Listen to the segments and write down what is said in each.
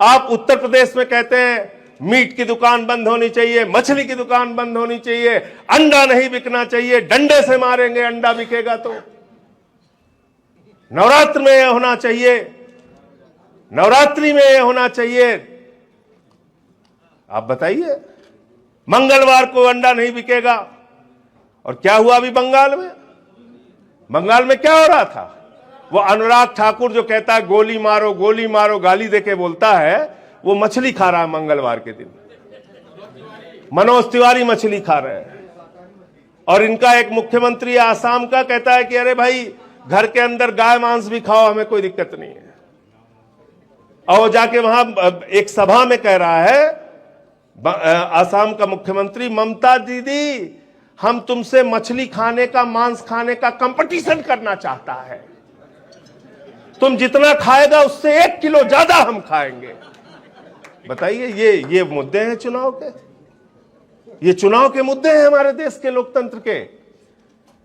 आप उत्तर प्रदेश में कहते हैं मीट की दुकान बंद होनी चाहिए, मछली की दुकान बंद होनी चाहिए, अंडा नहीं बिकना चाहिए, डंडे से मारेंगे अंडा बिकेगा तो। नवरात्र में यह होना चाहिए, नवरात्रि में यह होना चाहिए। आप बताइए, मंगलवार को अंडा नहीं बिकेगा। और क्या हुआ अभी बंगाल में? बंगाल में क्या हो रहा था? वो अनुराग ठाकुर जो कहता है गोली मारो गाली देके बोलता है, वो मछली खा रहा है मंगलवार के दिन। मनोज तिवारी मछली खा रहे हैं। और इनका एक मुख्यमंत्री आसाम का कहता है कि अरे भाई घर के अंदर गाय मांस भी खाओ, हमें कोई दिक्कत नहीं है। और वो जाके वहां एक सभा में कह रहा है, आसाम का मुख्यमंत्री, ममता दीदी हम तुमसे मछली खाने का, मांस खाने का कंपटीशन करना चाहता है। तुम जितना खाएगा उससे 1 किलो ज्यादा हम खाएंगे। बताइए, ये मुद्दे हैं चुनाव के? ये चुनाव के मुद्दे हैं हमारे देश के लोकतंत्र के।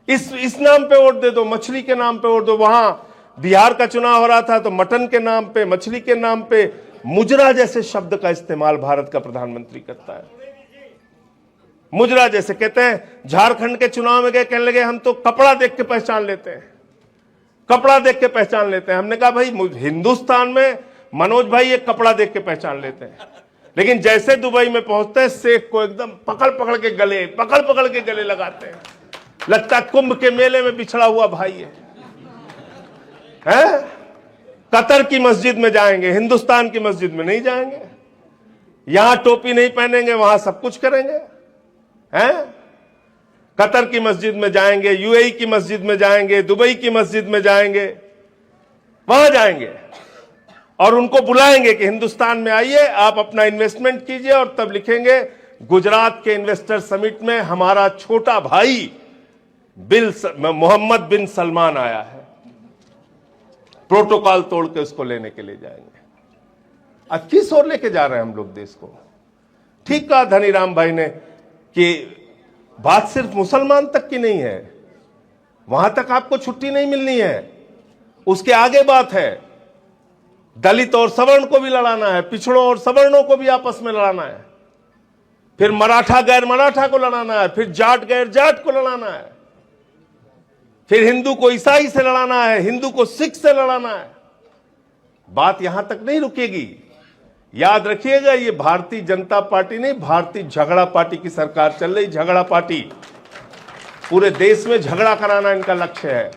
इस नाम पे वोट दे दो, मछली के नाम पे वोट दो। वहां बिहार का चुनाव हो रहा था तो मटन के नाम पे, मछली के नाम पे मुजरा जैसे शब्द का इस्तेमाल भारत का प्रधानमंत्री करता है। मुजरा जैसे कहते हैं, झारखंड के चुनाव में गए, कहने लगे हम तो कपड़ा देख के पहचान लेते हैं, कपड़ा देख के पहचान लेते हैं। हमने कहा भाई हिंदुस्तान में मनोज भाई ये कपड़ा देख के पहचान लेते हैं, लेकिन जैसे दुबई में पहुंचते हैं शेख को एकदम पकड़ पकड़ के गले लगाते हैं। लगता है कुंभ के मेले में बिछड़ा हुआ भाई है? कतर की मस्जिद में जाएंगे, हिंदुस्तान की मस्जिद में नहीं जाएंगे। यहां टोपी नहीं पहनेंगे, वहां सब कुछ करेंगे हैं? कतर की मस्जिद में जाएंगे, यूएई की मस्जिद में जाएंगे, दुबई की मस्जिद में जाएंगे, वहां जाएंगे और उनको बुलाएंगे कि हिंदुस्तान में आइए, आप अपना इन्वेस्टमेंट कीजिए। और तब लिखेंगे गुजरात के इन्वेस्टर समिट में हमारा छोटा भाई मोहम्मद बिन सलमान आया है। प्रोटोकॉल तोड़ के उसको लेने के लिए जाएंगे। अब किस ओर लेके जा रहे हैं हम लोग देश को? ठीक कहा धनीराम भाई ने कि बात सिर्फ मुसलमान तक की नहीं है, वहां तक आपको छुट्टी नहीं मिलनी है। उसके आगे बात है, दलित और सवर्ण को भी लड़ाना है, पिछड़ों और सवर्णों को भी आपस में लड़ाना है, फिर मराठा गैर मराठा को लड़ाना है, फिर जाट गैर जाट को लड़ाना है, फिर हिंदू को ईसाई से लड़ाना है, हिंदू को सिख से लड़ाना है। बात यहां तक नहीं रुकेगी। याद रखिएगा, ये भारतीय जनता पार्टी नहीं, भारतीय झगड़ा पार्टी की सरकार चल रही। झगड़ा पार्टी, पूरे देश में झगड़ा कराना इनका लक्ष्य है।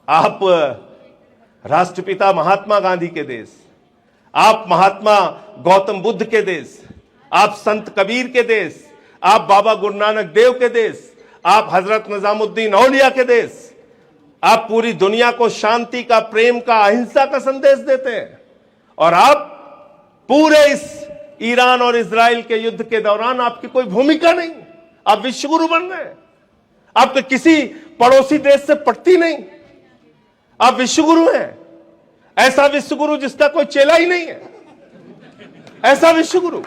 आप राष्ट्रपिता महात्मा गांधी के देश, आप महात्मा गौतम बुद्ध के देश, आप संत कबीर के देश, आप बाबा गुरु नानक देव के देश, आप हजरत निजामुद्दीन औलिया के देश, आप पूरी दुनिया को शांति का, प्रेम का, अहिंसा का संदेश देते हैं। और आप पूरे इस ईरान और इजराइल के युद्ध के दौरान आपकी कोई भूमिका नहीं, आप विश्वगुरु बन रहे हैं। आपके किसी पड़ोसी देश से पटती नहीं, आप विश्वगुरु हैं। ऐसा विश्वगुरु जिसका कोई चेला ही नहीं है, ऐसा विश्वगुरु।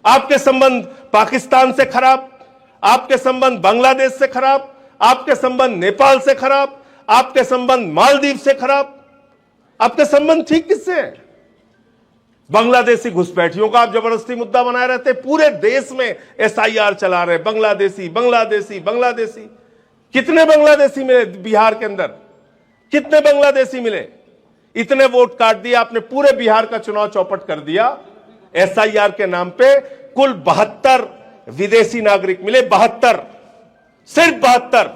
आपके संबंध पाकिस्तान से खराब, आपके संबंध बांग्लादेश से खराब, आपके संबंध नेपाल से खराब, आपके संबंध मालदीव से खराब। आपके संबंध ठीक किससे है? बांग्लादेशी घुसपैठियों का आप जबरदस्ती मुद्दा बनाए रहते। पूरे देश में एसआईआर चला रहे, बांग्लादेशी बांग्लादेशी बांग्लादेशी। कितने बांग्लादेशी मिले बिहार के अंदर? कितने बांग्लादेशी मिले? इतने वोट काट दिया आपने, पूरे बिहार का चुनाव चौपट कर दिया एसआईआर के नाम पे। कुल 72 विदेशी नागरिक मिले, 72, सिर्फ 72,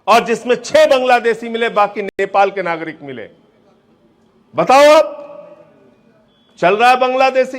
और जिसमें 6 बांग्लादेशी मिले, बाकी नेपाल के नागरिक मिले। बताओ, आप चल रहा है बांग्लादेशी।